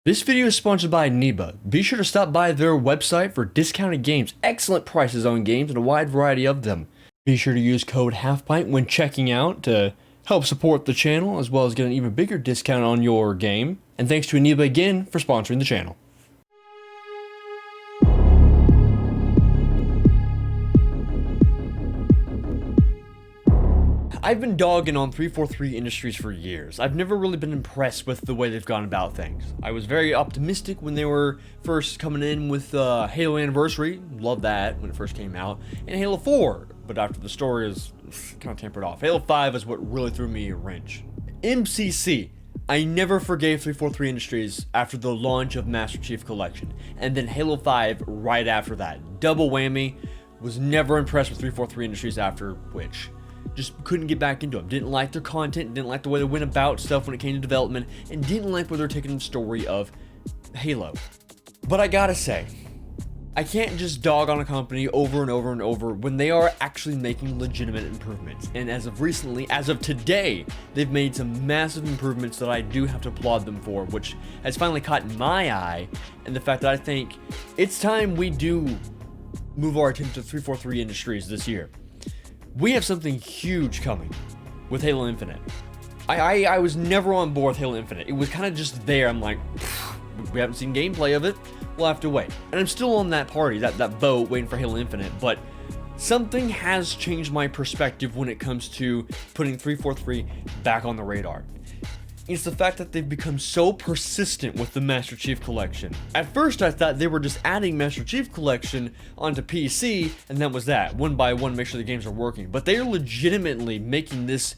This video is sponsored by Niba. Be sure to stop by their website for discounted games, excellent prices on games, and a wide variety of them. Be sure to use code Halfpint when checking out to help support the channel, as well as get an even bigger discount on your game. And thanks to Niba again for sponsoring the channel. I've been dogging on 343 Industries for years. I've never really been impressed with the way they've gone about things. I was very optimistic when they were first coming in with Halo Anniversary, loved that when it first came out, and Halo 4, but after the story is kind of tempered off. Halo 5 is what really threw me a wrench. MCC. I never forgave 343 Industries after the launch of Master Chief Collection, and then Halo 5 right after that. Double whammy. Was never impressed with 343 Industries after which. Just couldn't get back into them. Didn't like their content, didn't like the way they went about stuff when it came to development, and didn't like where they're taking the story of Halo. But I gotta say, I can't just dog on a company over and over and over when they are actually making legitimate improvements. And as of recently, as of today, they've made some massive improvements that I do have to applaud them for, which has finally caught my eye, and the fact that I think it's time we do move our attention to 343 Industries this year. We have something huge coming with Halo Infinite. I was never on board with Halo Infinite. It was kind of just there. I'm like, we haven't seen gameplay of it. We'll have to wait. And I'm still on that party, that boat, waiting for Halo Infinite. But something has changed my perspective when it comes to putting 343 back on the radar. It's the fact that they've become so persistent with the Master Chief Collection. At first I thought they were just adding Master Chief Collection onto PC, and that was that. One by one, make sure the games are working. But they are legitimately making this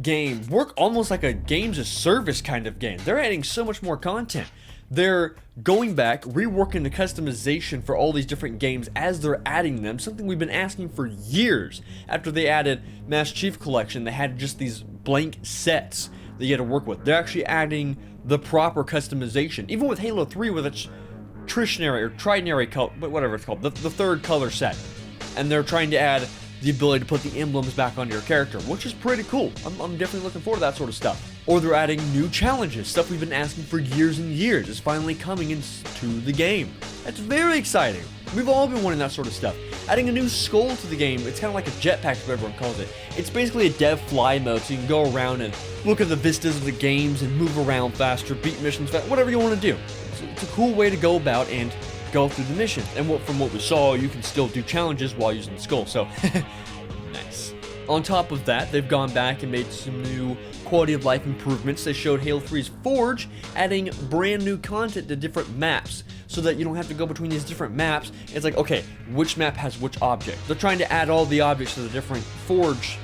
game work almost like a games as service kind of game. They're adding so much more content. They're going back, reworking the customization for all these different games as they're adding them, something we've been asking for years. After they added Master Chief Collection, they had just these blank sets that you had to work with. They're actually adding the proper customization. Even with Halo 3 with its trinary color, whatever it's called, the third color set. And they're trying to add the ability to put the emblems back onto your character, which is pretty cool. I'm definitely looking forward to that sort of stuff. Or they're adding new challenges, stuff we've been asking for years and years is finally coming into the game. That's very exciting. We've all been wanting that sort of stuff. Adding a new skull to the game, it's kind of like a jetpack, as everyone calls it. It's basically a dev fly mode, so you can go around and look at the vistas of the games and move around faster, beat missions faster, whatever you want to do. It's a cool way to go about and go through the mission. And from what we saw, you can still do challenges while using the skull, so nice. On top of that, they've gone back and made some new quality of life improvements. They showed Halo 3's Forge, adding brand new content to different maps, so that you don't have to go between these different maps. It's like, okay, which map has which object? They're trying to add all the objects to the different Forge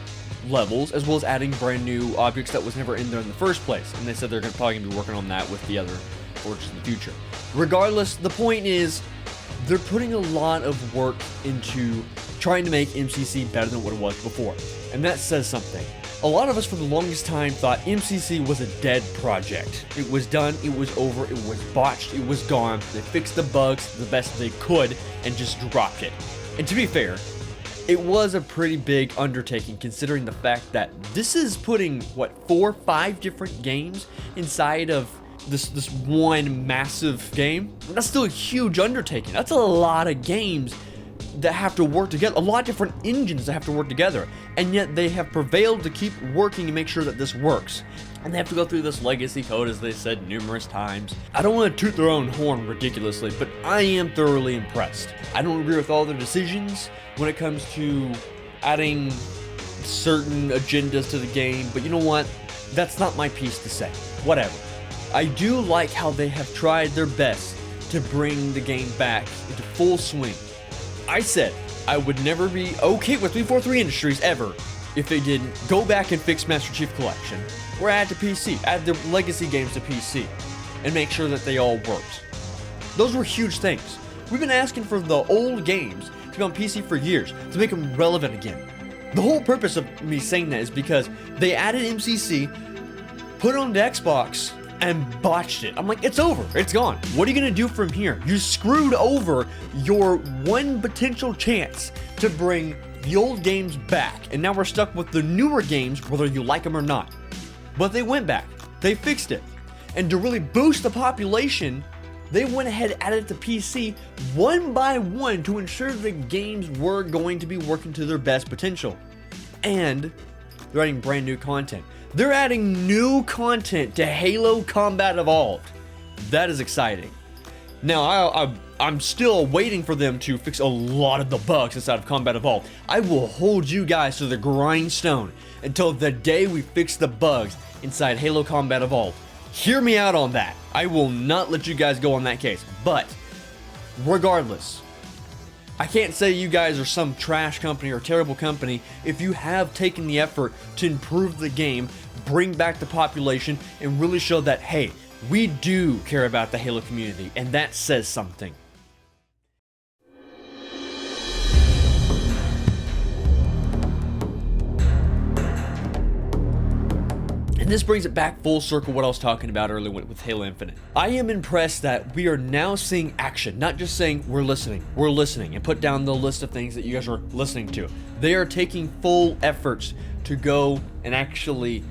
levels, as well as adding brand new objects that was never in there in the first place. And they said they're probably going to be working on that with the other Forges in the future. Regardless, the point is, they're putting a lot of work into trying to make MCC better than what it was before. And that says something. A lot of us for the longest time thought MCC was a dead project. It was done, it was over, it was botched, it was gone. They fixed the bugs the best they could and just dropped it. And to be fair, it was a pretty big undertaking considering the fact that this is putting, 4, 5 different games inside of this one massive game. That's still a huge undertaking. That's a lot of games that have to work together, a lot of different engines that have to work together, and yet they have prevailed to keep working and make sure that this works. And they have to go through this legacy code, as they said numerous times. I don't want to toot their own horn ridiculously, but I am thoroughly impressed. I don't agree with all their decisions when it comes to adding certain agendas to the game, but you know what? That's not my piece to say. Whatever. I do like how they have tried their best to bring the game back into full swing. I said I would never be okay with 343 Industries ever if they didn't go back and fix Master Chief Collection, or add to PC, add their legacy games to PC, and make sure that they all worked. Those were huge things. We've been asking for the old games to be on PC for years, to make them relevant again. The whole purpose of me saying that is because they added MCC, put it on the Xbox, and botched it. I'm like, it's over, it's gone. What are you gonna do from here? You screwed over your one potential chance to bring the old games back, and now we're stuck with the newer games, whether you like them or not. But they went back, they fixed it. And to really boost the population, they went ahead and added it to PC one by one to ensure the games were going to be working to their best potential. And they're adding brand new content. They're adding new content to Halo Combat Evolved. That is exciting. Now, I'm still waiting for them to fix a lot of the bugs inside of Combat Evolved. I will hold you guys to the grindstone until the day we fix the bugs inside Halo Combat Evolved. Hear me out on that. I will not let you guys go on that case. But regardless, I can't say you guys are some trash company or terrible company if you have taken the effort to improve the game, bring back the population, and really show that, hey, we do care about the Halo community, and that says something. And this brings it back full circle what I was talking about earlier with Halo Infinite. I am impressed that we are now seeing action, not just saying we're listening, and put down the list of things that you guys are listening to. They are taking full efforts to go and actually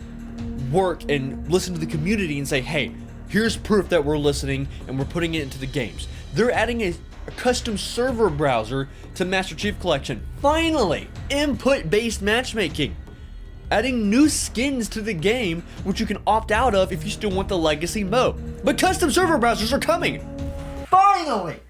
work and listen to the community and say, hey, here's proof that we're listening and we're putting it into the games. They're adding a custom server browser to Master Chief Collection. Finally, input-based matchmaking. Adding new skins to the game, which you can opt out of if you still want the legacy mode. But custom server browsers are coming! Finally!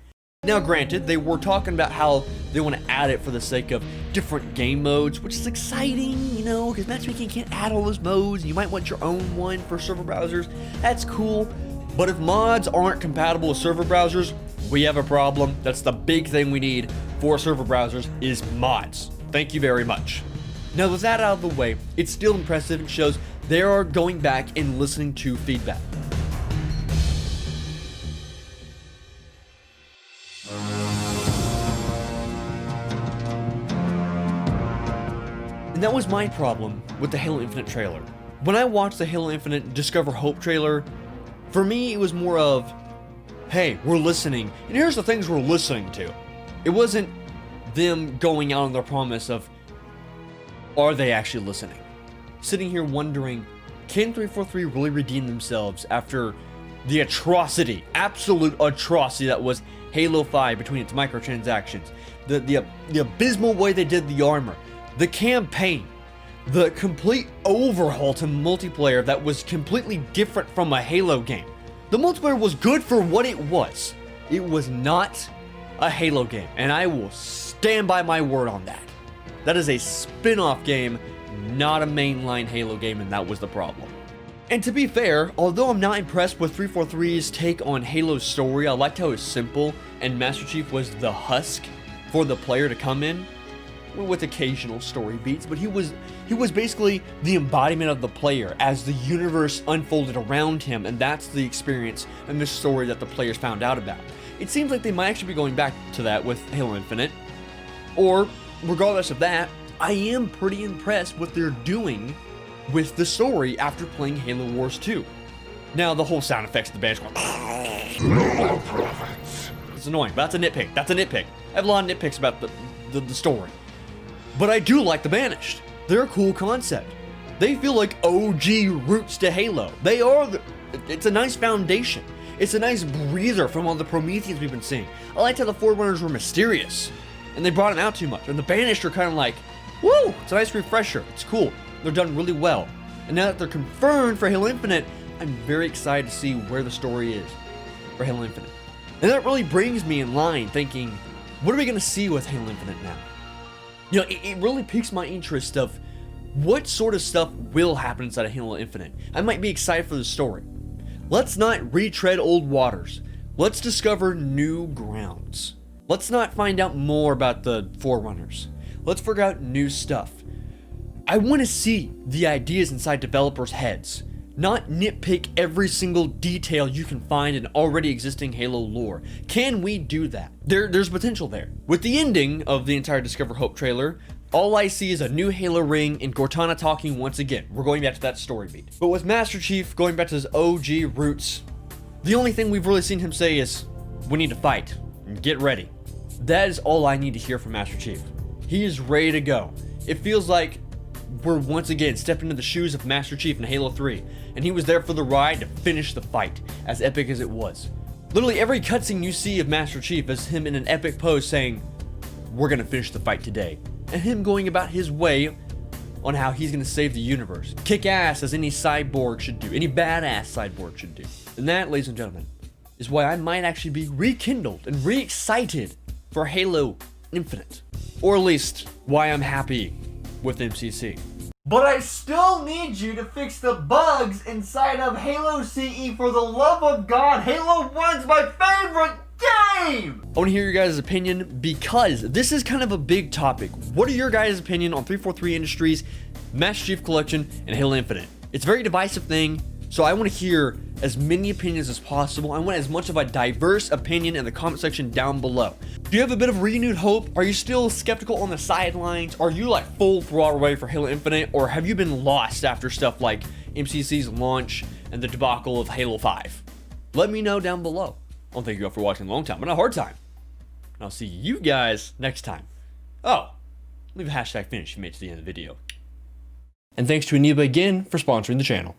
Now granted, they were talking about how they want to add it for the sake of different game modes, which is exciting, you know, because matchmaking can't add all those modes. You might want your own one for server browsers. That's cool. But if mods aren't compatible with server browsers, we have a problem. That's the big thing we need for server browsers is mods. Thank you very much. Now with that out of the way, it's still impressive and shows they are going back and listening to feedback. And that was my problem with the Halo Infinite trailer. When I watched the Halo Infinite Discover Hope trailer, for me it was more of, hey, we're listening, and here's the things we're listening to. It wasn't them going out on their promise of, are they actually listening? Sitting here wondering, can 343 really redeem themselves after the atrocity, absolute atrocity that was Halo 5 between its microtransactions, the abysmal way they did the armor, the campaign, the complete overhaul to multiplayer that was completely different from a Halo game. The multiplayer was good for what it was. It was not a Halo game, and I will stand by my word on that. That is a spin-off game, not a mainline Halo game, and that was the problem. And to be fair, although I'm not impressed with 343's take on Halo's story, I liked how it was simple, and Master Chief was the husk for the player to come in, with occasional story beats, but he was basically the embodiment of the player as the universe unfolded around him, and that's the experience and the story that the players found out about. It seems like they might actually be going back to that with Halo Infinite, or regardless of that, I am pretty impressed what they're doing with the story after playing Halo Wars 2. Now, the whole sound effects of the band going, it's annoying, but that's a nitpick. I have a lot of nitpicks about the story. But I do like the Banished. They're a cool concept. They feel like OG roots to Halo. It's a nice foundation. It's a nice breather from all the Prometheans we've been seeing. I liked how the Forerunners were mysterious, and they brought them out too much. And the Banished are kind of like, woo, it's a nice refresher. It's cool. They're done really well. And now that they're confirmed for Halo Infinite, I'm very excited to see where the story is for Halo Infinite. And that really brings me in line thinking, what are we going to see with Halo Infinite now? You know, it really piques my interest of what sort of stuff will happen inside of Halo Infinite. I might be excited for the story. Let's not retread old waters. Let's discover new grounds. Let's not find out more about the Forerunners. Let's figure out new stuff. I want to see the ideas inside developers' heads, not nitpick every single detail you can find in already existing Halo lore. Can we do that? There's potential there. With the ending of the entire Discover Hope trailer, all I see is a new Halo ring and Cortana talking once again. We're going back to that story beat. But with Master Chief going back to his OG roots, the only thing we've really seen him say is, we need to fight and get ready. That is all I need to hear from Master Chief. He is ready to go. It feels like were once again stepping into the shoes of Master Chief in Halo 3, and he was there for the ride to finish the fight, as epic as it was. Literally every cutscene you see of Master Chief is him in an epic pose saying, "We're gonna finish the fight today," and him going about his way on how he's gonna save the universe. Kick ass as any cyborg should do, any badass cyborg should do. And that, ladies and gentlemen, is why I might actually be rekindled and re-excited for Halo Infinite. Or at least, why I'm happy with MCC. But I still need you to fix the bugs inside of Halo CE, for the love of God. Halo 1's my favorite game! I want to hear your guys' opinion, because this is kind of a big topic. What are your guys' opinion on 343 Industries, Master Chief Collection, and Halo Infinite? It's a very divisive thing, so I want to hear as many opinions as possible. I want as much of a diverse opinion in the comment section down below. Do you have a bit of renewed hope? Are you still skeptical on the sidelines? Are you like full throttle ready for Halo Infinite? Or have you been lost after stuff like MCC's launch and the debacle of Halo 5? Let me know down below. I want to thank you all for watching a long time, but not a hard time. And I'll see you guys next time. Oh, leave a hashtag finish if you made it to the end of the video. And thanks to Aniba again for sponsoring the channel.